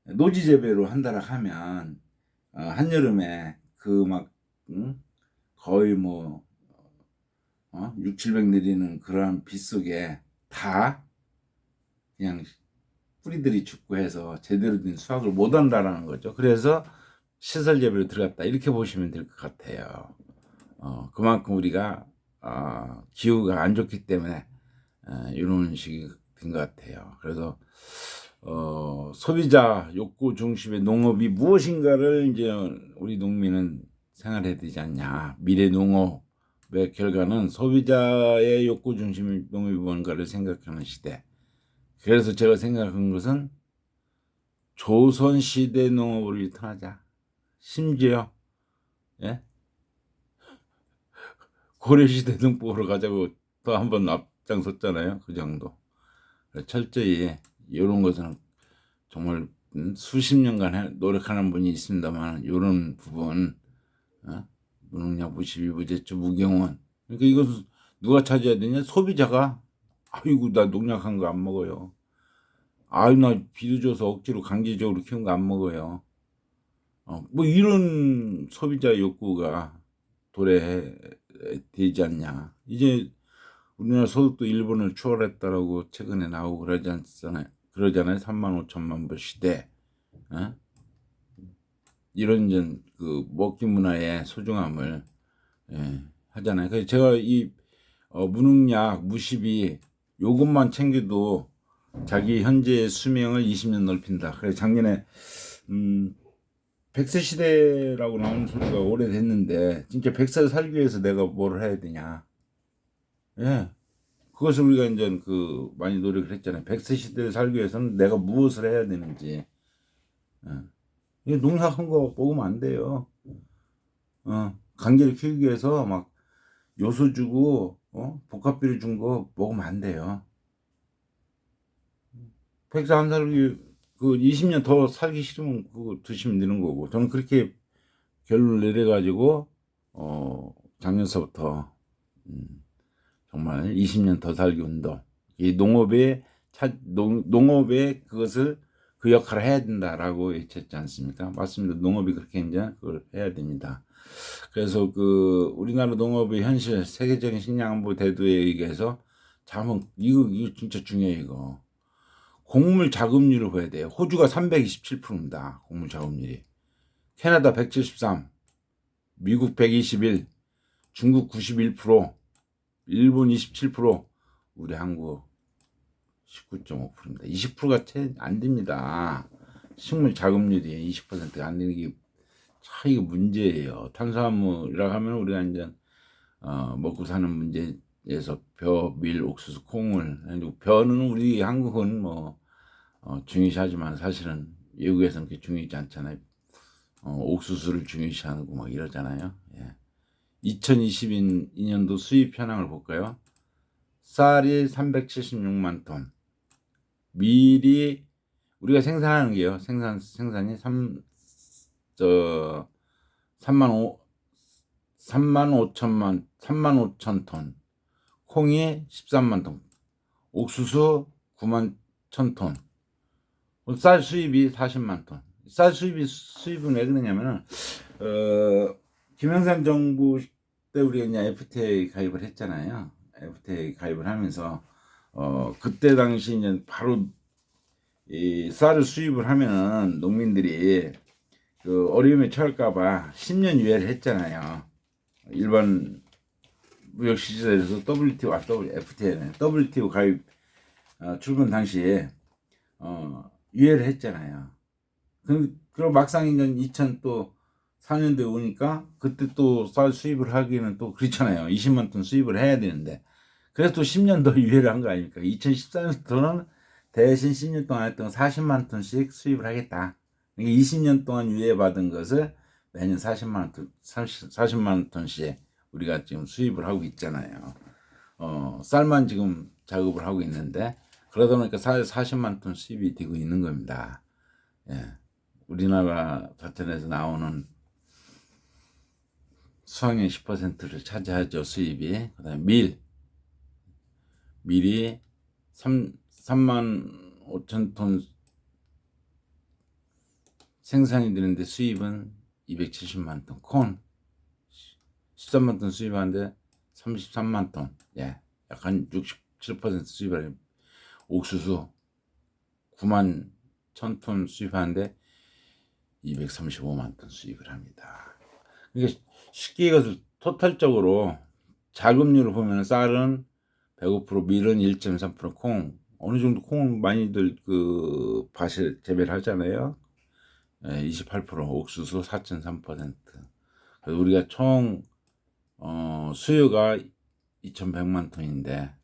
노지 재배로 한다라 하면 한여름에 거의 뭐 6, 700 내리는 그러한 빗 속에 다 그냥 뿌리들이 죽고 해서 제대로 된 수확을 못 한다라는 거죠. 그래서 시설 재배로 들어갔다 이렇게 보시면 될 것 같아요. 그만큼 우리가 기후가 안 좋기 때문에 이런 식이 된 것 같아요. 그래서 소비자 욕구 중심의 농업이 무엇인가를 이제 우리 농민은 생각해야 되지 않냐. 미래 농업의 결과는 소비자의 욕구 중심의 농업이 뭔가를 생각하는 시대. 그래서 제가 생각한 것은 조선시대 농업을 위탁하자. 심지어 고려시대 농법으로 가자고 또 한 번 앞장섰잖아요. 그 정도. 철저히 이런 것은 정말 수십 년간 노력하는 분이 있습니다만 이런 부분 무농약 무시비 무제초 무경원 그러니까 이것은 누가 차지해야 되냐? 소비자가. 아이고 나 농약한 거 안 먹어요. 아유 나 비료 줘서 억지로 강제적으로 키운 거 안 먹어요. 뭐 이런 소비자 욕구가 도래되지 않냐. 이제 우리나라 소득도 일본을 추월했다라고 최근에 나오고 그러잖아요. 3만 5천만 불 시대. 어? 이런 그 먹기 문화의 소중함을 하잖아요. 그래서 제가 이 무농약, 무시비 요것만 챙겨도 자기 현재 수명을 20년 넓힌다. 그래서 작년에 100세 시대라고 나오는 소리가 오래됐는데 진짜 100세 살기 위해서 내가 뭘 해야 되냐. 예. 그것을 우리가 이제 많이 노력을 했잖아요. 100세 시대를 살기 위해서는 내가 무엇을 해야 되는지. 예. 농약한 거 먹으면 안 돼요. 강제로 키우기 위해서 막 요소 주고 복합비료 준 거 먹으면 안 돼요. 100세 안 살기 20년 더 살기 싫으면 그거 드시면 되는 거고. 저는 그렇게 결론을 내려가지고 작년서부터 정말 20년 더 살기 운동. 이 농업에 그것을 그 역할을 해야 된다라고 외쳤지 않습니까? 맞습니다. 농업이 그렇게 이제 그걸 해야 됩니다. 그래서 우리나라 농업의 현실 세계적인 식량 안보 대두에 의해서 이거 진짜 중요해 이거. 곡물 자급률을 봐야 돼요. 호주가 327%입니다. 곡물 자급률이. 캐나다 173, 미국 121, 중국 91%, 일본 27%, 우리 한국 19.5%입니다. 20%가 채 안 됩니다. 식물 자급률이 20%가 안 되는 게 참 이거 문제예요. 탄수화물이라고 하면 우리가 이제 먹고 사는 문제에서 벼, 밀, 옥수수, 콩을 벼는 우리 한국은 뭐 중요시하지만 사실은 외국에서는 그렇게 중요하지 않잖아요. 옥수수를 중요시하고 막 이러잖아요. 예. 2022년도 수입 현황을 볼까요? 쌀이 376만 톤, 밀이 우리가 생산하는 게요. 생산이 3만 5천 톤, 콩이 13만 톤, 옥수수 9만 1천 톤, 쌀 수입이 40만 톤. 쌀 수입은 왜 그러냐면은 김영삼 정부 때 우리가 이제 FTA 가입을 했잖아요. FTA 가입을 하면서 그때 당시 이제 바로 이 쌀을 수입을 하면은 농민들이 어려움에 처할까봐 10년 유예를 했잖아요. 일반 무역 시설에서 FTA는 WTO 가입 출범 당시에 유예를 했잖아요. 그럼 막상 이제 2004년도에 오니까 그때 또 쌀 수입을 하기는 또 그렇잖아요. 20만 톤 수입을 해야 되는데 그래서 또 10년 더 유예를 한 거 아닙니까? 2014년부터는 대신 10년 동안 했던 40만 톤씩 수입을 하겠다. 20년 동안 유예받은 것을 매년 40만 톤씩 우리가 지금 수입을 하고 있잖아요. 쌀만 지금 작업을 하고 있는데 그러다 보니까 40만 톤 수입이 되고 있는 겁니다. 예. 우리나라 자체에서 나오는 수확의 10%를 차지하죠, 수입이. 그 다음에 밀이 3만 5천 톤 생산이 되는데 수입은 270만 톤. 콩 13만 톤 수입하는데 33만 톤. 예. 약간 67% 수입을 옥수수 9만 1천 톤 수입하는데 235만 톤 수입을 합니다. 그러니까 쉽게 이것을 토탈적으로 자급률을 보면 쌀은 105%, 밀은 1.3%, 콩 어느 정도 콩은 많이들 밭을 재배를 하잖아요. 28%, 옥수수 4.3%. 그래서 우리가 총 수요가 2,100만 톤인데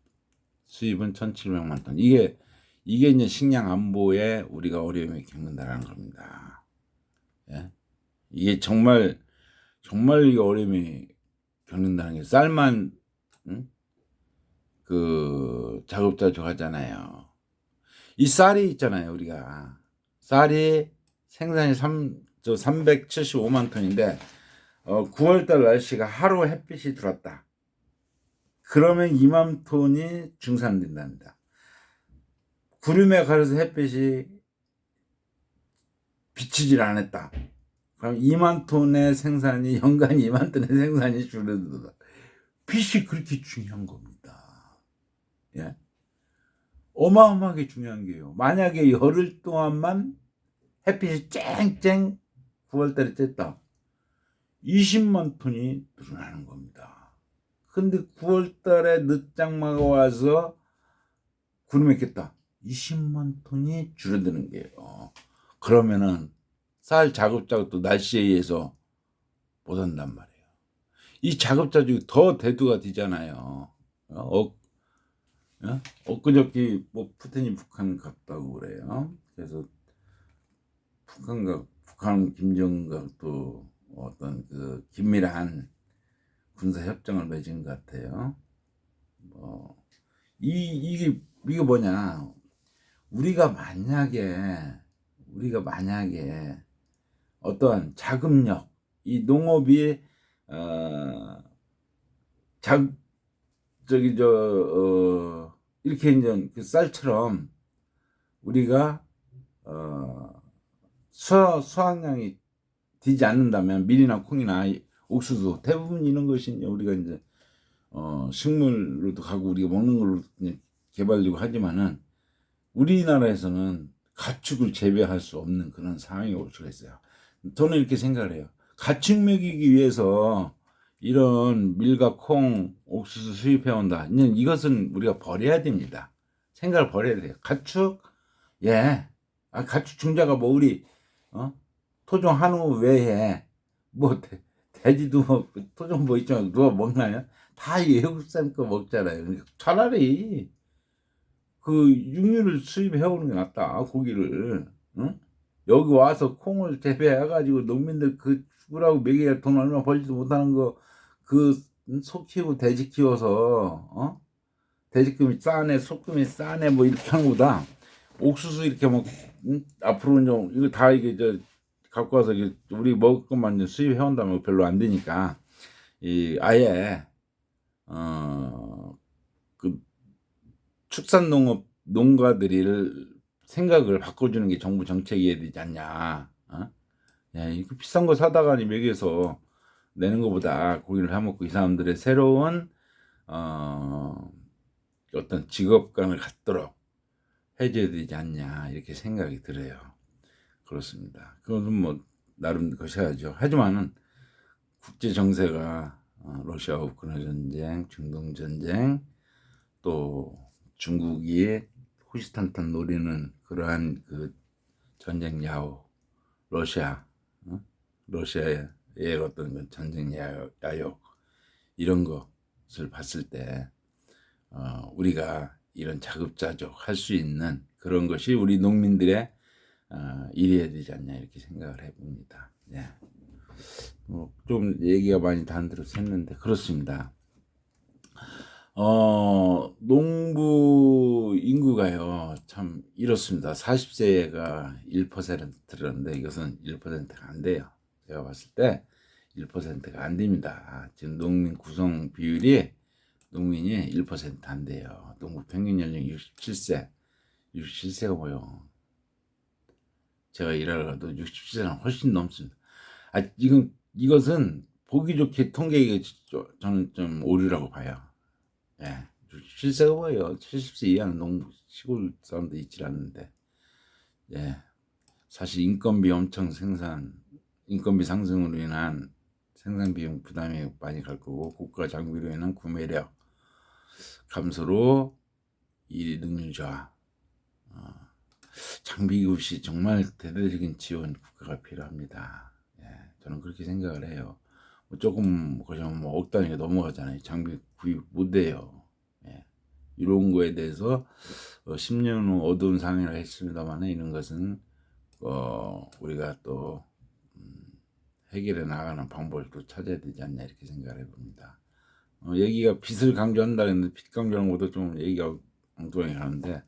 수입은 1,700만 톤. 이게 이제 식량 안보에 우리가 어려움을 겪는다는 겁니다. 예? 이게 정말 이게 어려움이 겪는다는 게 쌀만 작업자족 하잖아요. 이 쌀이 있잖아요. 우리가 쌀이 생산이 375만 톤인데 9월달 날씨가 하루 햇빛이 들었다. 그러면 2만 톤이 증산된답니다. 구름에 가려서 햇빛이 비치질 않았다. 그럼 2만 톤의 생산이 연간 2만 톤의 생산이 줄어들다. 빛이 그렇게 중요한 겁니다. 예, 어마어마하게 중요한 게요. 만약에 열흘 동안만 햇빛이 쨍쨍 9월달에 쬐다. 20만 톤이 늘어나는 겁니다. 근데 9월달에 늦장마가 와서 구름에 꼈다. 20만 톤이 줄어드는 게요. 그러면은 쌀 자급자족도 날씨에 의해서 못 한단 말이에요. 이 자급자족이 더 대두가 되잖아요. 엊그저께 뭐 푸틴이 북한 갔다고 그래요. 그래서 북한 김정은과 또 어떤 그 긴밀한 군사 협정을 맺은 것 같아요. 이게 뭐냐? 우리가 만약에 어떠한 자금력, 이 농업이 자 저기 이렇게 이제 그 쌀처럼 우리가 수확량이 되지 않는다면 밀이나 콩이나 옥수수 대부분 이런 것이 우리가 이제 식물로도 가고 우리가 먹는 걸로 개발되고 하지만은 우리나라에서는 가축을 재배할 수 없는 그런 상황이 올 수가 있어요. 저는 이렇게 생각을 해요. 가축 먹이기 위해서 이런 밀과 콩, 옥수수 수입해 온다. 이것은 우리가 버려야 됩니다. 생각을 버려야 돼요. 가축, 예, 가축 중자가 뭐 우리 토종 한우 외에 뭐 돼지도 토종 뭐 있지만 누가 먹나요? 다 외국산 거 먹잖아요. 그러니까 차라리 그 육류를 수입해 오는 게 낫다. 고기를. 응? 여기 와서 콩을 재배해가지고 농민들 그 죽으라고 먹여야 돈 얼마 벌지도 못하는 거 그 소 키우고 돼지 키워서 돼지금이 싸네 소금이 싸네 뭐 이렇게 하는 거보다 옥수수 이렇게 뭐 앞으로 좀 이거 다 이게 갖고 와서 우리 먹을 것만 수입해 온다면 별로 안 되니까 이 아예 그 축산농업 농가들을 생각을 바꿔주는 게 정부 정책이어야 되지 않냐. 야, 이거 비싼 거 사다가 먹여서 내는 것보다 고기를 해먹고 이 사람들의 새로운 어떤 직업관을 갖도록 해줘야 되지 않냐 이렇게 생각이 들어요. 그렇습니다. 그것은 뭐 나름 거셔야죠. 하지만은 국제 정세가 러시아 우크라이나 전쟁, 중동 전쟁, 또 중국이 호시탄탄 노리는 그러한 그 전쟁 야후, 러시아의 어떤 그 전쟁 야욕 이런 것을 봤을 때 우리가 이런 자급자족 할 수 있는 그런 것이 우리 농민들의 일해야 되지 않냐 이렇게 생각을 해봅니다. 예. 좀 얘기가 많이 단들어서 했는데 그렇습니다. 농부 인구가요 참 이렇습니다. 40세가 1%라는데 이것은 1%가 안 돼요. 제가 봤을 때 1%가 안 됩니다. 지금 농민 구성 비율이 농민이 1% 안 돼요. 농부 평균 연령 67세가 뭐요? 제가 일하러도 67세는 훨씬 넘습니다. 이것은 보기 좋게 통계가 저는 좀 오류라고 봐요. 예, 67세가 뭐예요? 70세 이하는 농부 시골 사람도 있질 않는데, 예, 사실 인건비 인건비 상승으로 인한 생산 비용 부담이 많이 갈 거고 고가 장비로 인한 구매력 감소로 이 능률 저하, 장비 없이 정말 대대적인 지원 국가가 필요합니다. 예, 저는 그렇게 생각을 해요. 뭐 조금 그냥 뭐 억 단위가 넘어가잖아요. 장비 구입 못 해요. 예, 이런 거에 대해서 10년 후 어두운 상황이라 했습니다만 이런 것은 우리가 또 해결해 나가는 방법을 또 찾아야 되지 않냐 이렇게 생각을 해봅니다. 얘기가 빚을 강조한다 했는데 빚 강조하는 것도 좀 얘기가 엉뚱하게 가는데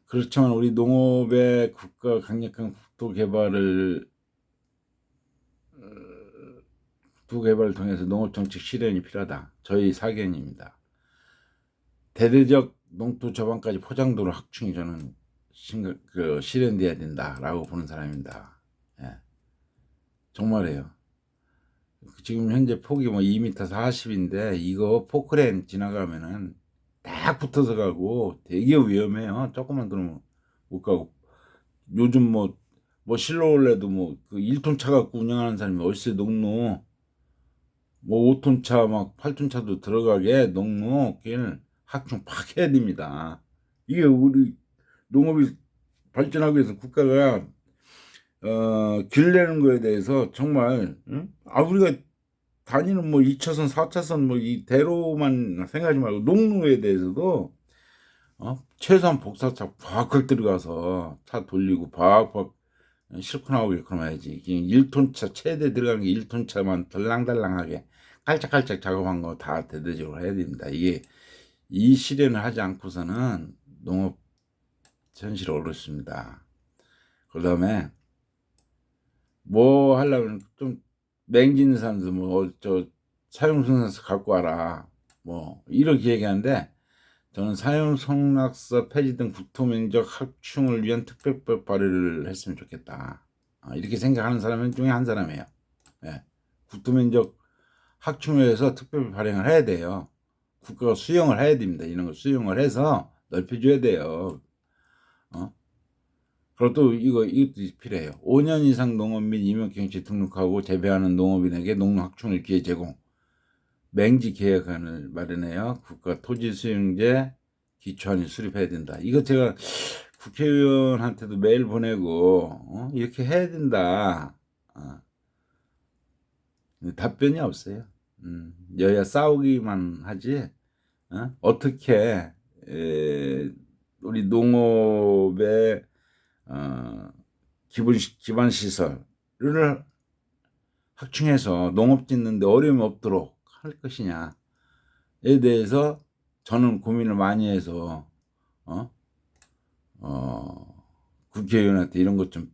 그렇지만 우리 농업의 국가 강력한 국토 개발을 통해서 농업 정책 실현이 필요하다. 저희 사견입니다. 대대적 농토 저반까지 포장도로 확충이 저는 실현돼야 된다라고 보는 사람입니다. 예, 정말이에요. 지금 현재 폭이 뭐 2m 40인데 이거 포크레인 지나가면은 딱 붙어서 가고 되게 위험해요. 조금만 들으면 못 가고. 요즘 뭐 실로 올래도 뭐 그 1톤 차 갖고 운영하는 사람이 어디서 농로 뭐 5톤 차 막 8톤 차도 들어가게 농로길 확충 팍 해야 됩니다. 이게 우리 농업이 발전하기 위해서 국가가 길 내는 거에 대해서 정말 응? 우리가 다니는 뭐 2차선, 4차선 뭐 이 대로만 생각하지 말고 농로에 대해서도 최소한 복사차 팍팍 들어가서 차 돌리고 팍팍 실컷 나오게끔 해야지. 1톤 차 최대 들어가는 게 1톤 차만 덜랑덜랑하게 깔짝깔짝 작업한 거 다 대대적으로 해야 됩니다. 이게 이 실현을 하지 않고서는 농업 현실이 어렵습니다. 그다음에 뭐 하려면 좀 맹지는 사람들 뭐저 사용승낙서 갖고 와라 뭐 이렇게 얘기하는데 저는 사용승낙서 폐지 등 국토면적 확충을 위한 특별법 발의를 했으면 좋겠다. 이렇게 생각하는 사람 중에 한 사람이에요. 예. 국토면적 확충을 위해서 특별법 발행을 해야 돼요. 국가가 수용을 해야 됩니다. 이런 걸 수용을 해서 넓혀줘야 돼요. 그리고 또 이것도 필요해요. 5년 이상 농업 및 임역경채 등록하고 재배하는 농업인에게 농로 확충을 기회 제공. 맹지 계획안을 마련해요. 국가 토지 수용제 기초안을 수립해야 된다. 이거 제가 국회의원한테도 메일 보내고 이렇게 해야 된다. 답변이 없어요. 여야 싸우기만 하지. 어떻게 우리 농업의 기반 시설을 확충해서 농업 짓는데 어려움이 없도록 할 것이냐에 대해서 저는 고민을 많이 해서 국회의원한테 이런 것 좀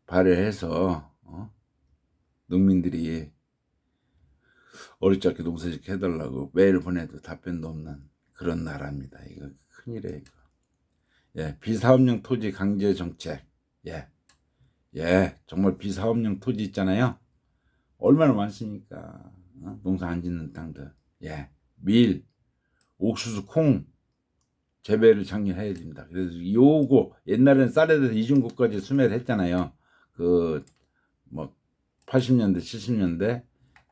발의해서 농민들이 어렵지 않게 농사짓게 해달라고 메일 보내도 답변도 없는 그런 나라입니다. 이거 큰일이에요. 이거. 예, 비사업용 토지 강제 정책. 정말 비사업용 토지 있잖아요. 얼마나 많습니까? 농사 안 짓는 땅들. 밀, 옥수수, 콩 재배를 장려해야 됩니다. 그래서 요거 옛날에는 쌀에 대해서 이중고까지 수매를 했잖아요. 뭐 80년대, 70년대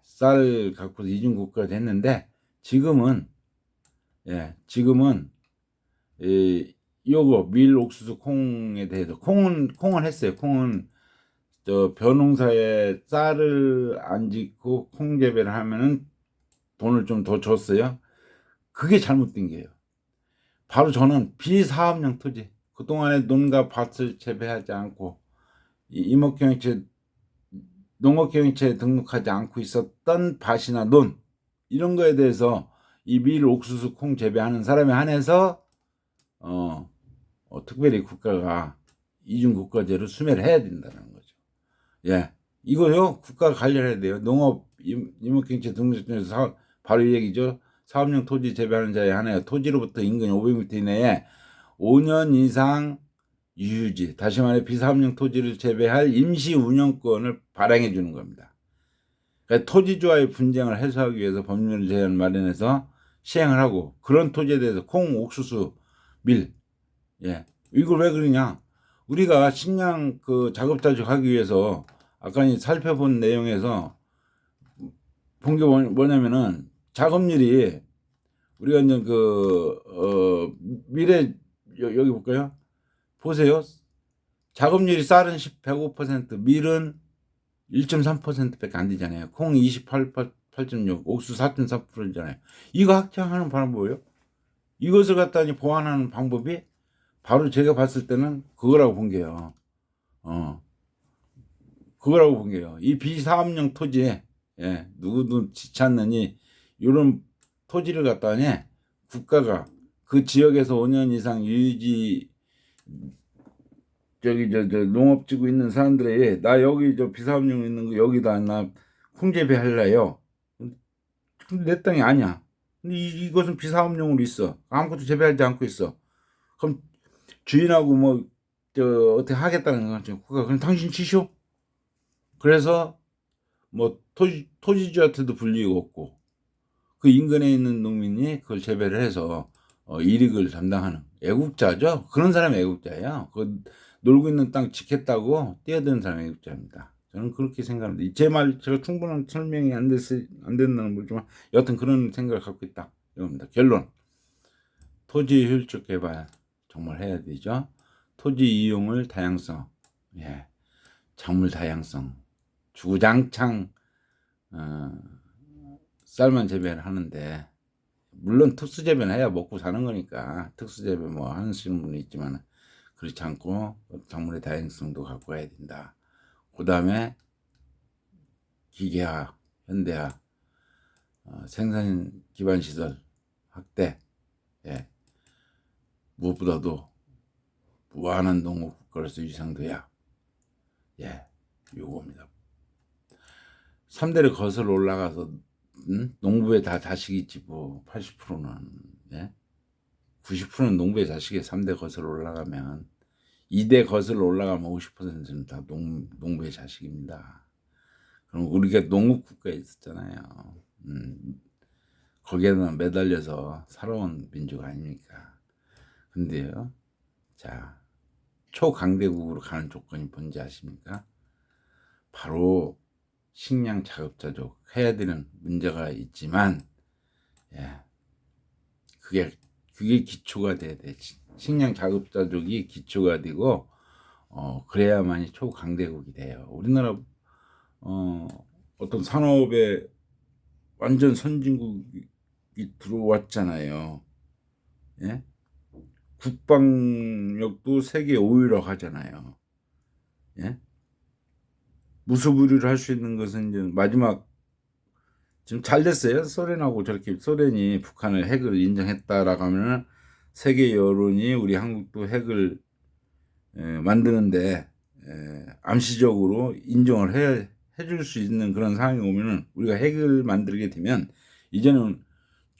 쌀 갖고서 이중고까지 했는데 지금은 요거 밀, 옥수수, 콩에 대해서 콩은 했어요. 콩은 저 벼농사에 쌀을 안 짓고 콩 재배를 하면은 돈을 좀 더 줬어요. 그게 잘못된 게요. 바로 저는 비사업용 토지, 그동안에 논과 밭을 재배하지 않고 임업경영체 농업경영체에 등록하지 않고 있었던 밭이나 논 이런 거에 대해서 이 밀, 옥수수, 콩 재배하는 사람에 한해서 특별히 국가가 이중국가제로 수매를 해야 된다는 거죠. 이거요 국가가 관리해야 돼요. 농업 임업경영체 등록증에서 바로 이 얘기죠. 사업용 토지 재배하는 자에 한해 토지로부터 인근 500m 이내에 5년 이상 유유지, 다시 말해 비사업용 토지를 재배할 임시 운영권을 발행해 주는 겁니다. 그러니까 토지주와의 분쟁을 해소하기 위해서 법률 제한 마련해서 시행을 하고, 그런 토지에 대해서 콩, 옥수수, 밀, 이걸 왜 그러냐? 우리가 식량 자급자족 하기 위해서 아까 살펴본 내용에서 본 게 뭐냐면은 작업률이 우리가 이제 미래 여기 볼까요? 보세요. 작업률이 쌀은 105%, 밀은 1.3%밖에 안 되잖아요. 콩 28.6, 옥수 4.3%잖아요. 이거 확장하는 방법이 뭐예요? 이것을 갖다 보완하는 방법이 바로 제가 봤을 때는 그거라고 본 게요. 그거라고 본 게요. 이 비사업용 토지에 누구도 지치 않느니 이런 토지를 갖다니 국가가 그 지역에서 5년 이상 유지 저기 저 농업 지구 있는 사람들이 나 여기 저 비사업용 있는 거 여기다 나 콩재배 할래요. 근데 내 땅이 아니야. 근데 이것은 비사업용으로 있어. 아무것도 재배하지 않고 있어. 그럼 주인하고 뭐 어떻게 하겠다는 거죠. 그럼 당신 지쇼. 그래서 뭐 토지주한테도 불이익 없고 그 인근에 있는 농민이 그걸 재배를 해서 이익을 담당하는 애국자죠. 그런 사람이 애국자예요. 그 놀고 있는 땅 지켰다고 뛰어드는 사람이 애국자입니다. 저는 그렇게 생각합니다. 제 말 제가 충분한 설명이 안 됐나는 모르지만 여하튼 그런 생각을 갖고 있다 이겁니다. 결론. 토지 효율적 개발 정말 해야 되죠. 토지 이용을 다양성, 예, 작물 다양성, 주구장창 쌀만 재배를 하는데 물론 특수재배는 해야 먹고 사는 거니까 특수재배 뭐 하시는 분이 있지만 그렇지 않고 작물의 다양성도 갖고 가야 된다. 그 다음에 기계화, 현대화, 생산 기반 시설 확대, 예, 무엇보다도 무한한 농업 국가로서 위상돼야, 예, 요겁니다. 3대를 거슬러 올라가서 농부의 다 자식이 있지 뭐 80%는, 예? 90%는 농부의 자식이 3대 거슬러 올라가면 2대 거슬러 올라가면 50%는 다 농부의 자식입니다. 그럼 우리가 농업 국가에 있었잖아요. 거기에만 매달려서 살아온 민족 아닙니까? 근데요, 자, 초강대국으로 가는 조건이 뭔지 아십니까? 바로 식량 자급자족 해야 되는 문제가 있지만, 예, 그게 기초가 돼야 돼. 식량 자급자족이 기초가 되고, 그래야만이 초강대국이 돼요. 우리나라 어떤 산업에 완전 선진국이 들어왔잖아요. 예? 국방력도 세계 5위라고 하잖아요. 예? 무소불위를 할 수 있는 것은 이제 마지막 지금 잘 됐어요. 소련하고 저렇게 소련이 북한을 핵을 인정했다라고 하면은 세계 여론이 우리 한국도 핵을 만드는데 암시적으로 인정을 해줄 수 있는 그런 상황이 오면은 우리가 핵을 만들게 되면 이제는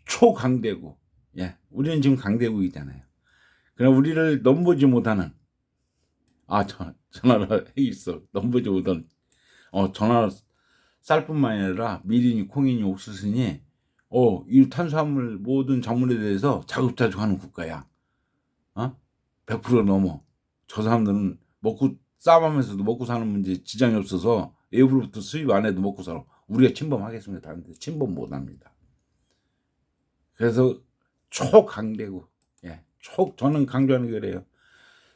초강대국, 예, 우리는 지금 강대국이잖아요. 그럼 우리를 넘보지 못하는 저 나라 핵이 있어 넘보지 못하는 저 나라 쌀뿐만 아니라 미린이 콩이니 옥수수니 이 탄수화물 모든 작물에 대해서 자급자족하는 국가야. 100% 넘어. 저 사람들은 먹고 싸움하면서도 먹고 사는 문제 지장이 없어서 외부로부터 수입 안 해도 먹고 살아. 우리가 침범하겠습니다. 다른데 침범 못 합니다. 그래서 초강대국, 예, 저는 강조하는 게 그래요.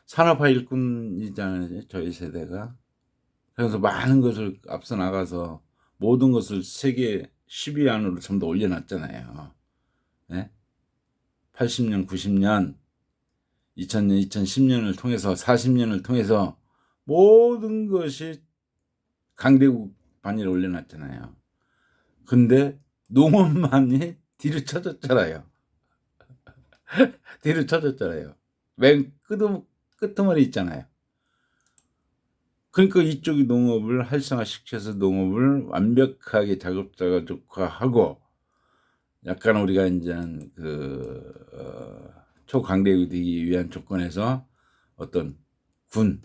산업화 일꾼이잖아요, 저희 세대가. 그래서 많은 것을 앞서 나가서 모든 것을 세계 10위 안으로 전부 다 올려놨잖아요. 예? 80년, 90년, 2000년, 2010년을 통해서 40년을 통해서 모든 것이 강대국 반열에 올려놨잖아요. 근데 농업만이 뒤로 쳐졌잖아요. 뒤로 쳐졌잖아요. 맨 끄트머리 있잖아요. 그러니까 이쪽이 농업을 활성화시켜서 농업을 완벽하게 자급자족화하고 약간 우리가 이제 초강대국이 되기 위한 조건에서 어떤 군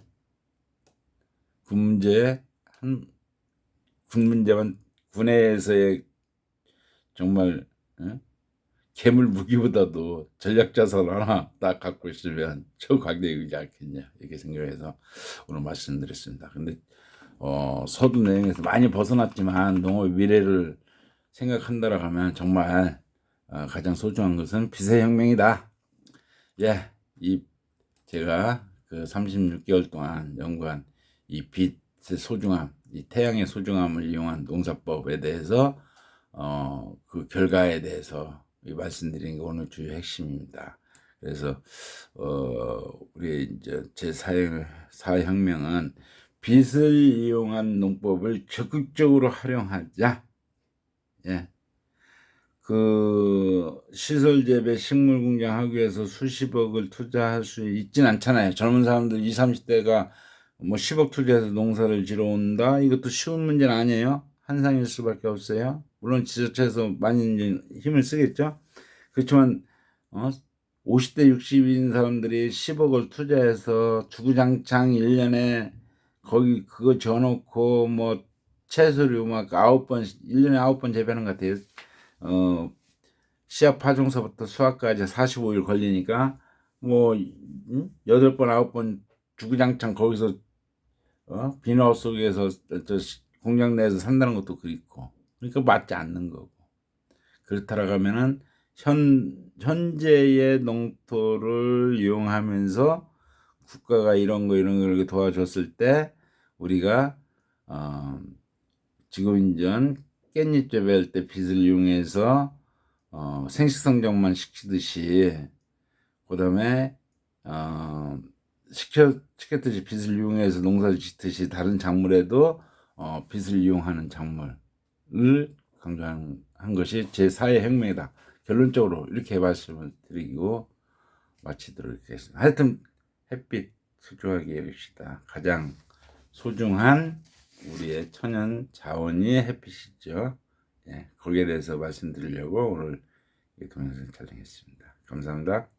문제만 군에서의 정말 괴물 무기보다도 전략자산 하나 딱 갖고 있으면 초강대국이지 않겠냐 이렇게 생각해서 오늘 말씀드렸습니다. 근데 서두 내용에서 많이 벗어났지만 농업의 미래를 생각한다라고 하면 정말 가장 소중한 것은 빚의 혁명이다. 예, 제가 그 36개월 동안 연구한 이 빚의 소중함, 이 태양의 소중함을 이용한 농사법에 대해서 그 결과에 대해서 말씀드린 게 오늘 주요 핵심입니다. 그래서 우리 이제 제4혁명은 빚을 이용한 농법을 적극적으로 활용하자. 예. 그 시설 재배 식물 공장 하기 위해서 수십억을 투자할 수 있진 않잖아요. 젊은 사람들 20, 30대가 뭐 10억 투자해서 농사를 지러 온다. 이것도 쉬운 문제는 아니에요. 한상일 수밖에 없어요. 물론 지자체에서 많이 힘을 쓰겠죠. 그렇지만 50대 60인 사람들이 10억을 투자해서 주구장창 1년에 거기 그거 져놓고 뭐 채소류 막 9번 1년에 9번 재배하는 것 같아요. 씨앗 파종서부터 수확까지 45일 걸리니까 뭐 8번 9번 주구장창 거기서 비누하우스 속에서 공장 내에서 산다는 것도 그렇고, 그러니까 맞지 않는 거고. 그렇다라고 하면은 현재의 농토를 이용하면서 국가가 이런 거 이렇게 도와줬을 때 우리가 지구인전 깻잎 재배할 때 빗을 이용해서 생식성장만 시키듯이, 그다음에 시켰듯이 빗을 이용해서 농사를 짓듯이 다른 작물에도 빗을 이용하는 작물을 강조한 것이 제4의 혁명이다. 결론적으로 이렇게 말씀을 드리고 마치도록 하겠습니다. 하여튼 햇빛 소중하게 여깁시다. 가장 소중한 우리의 천연 자원이 햇빛이죠. 예, 거기에 대해서 말씀드리려고 오늘 이 동영상을 촬영했습니다. 감사합니다.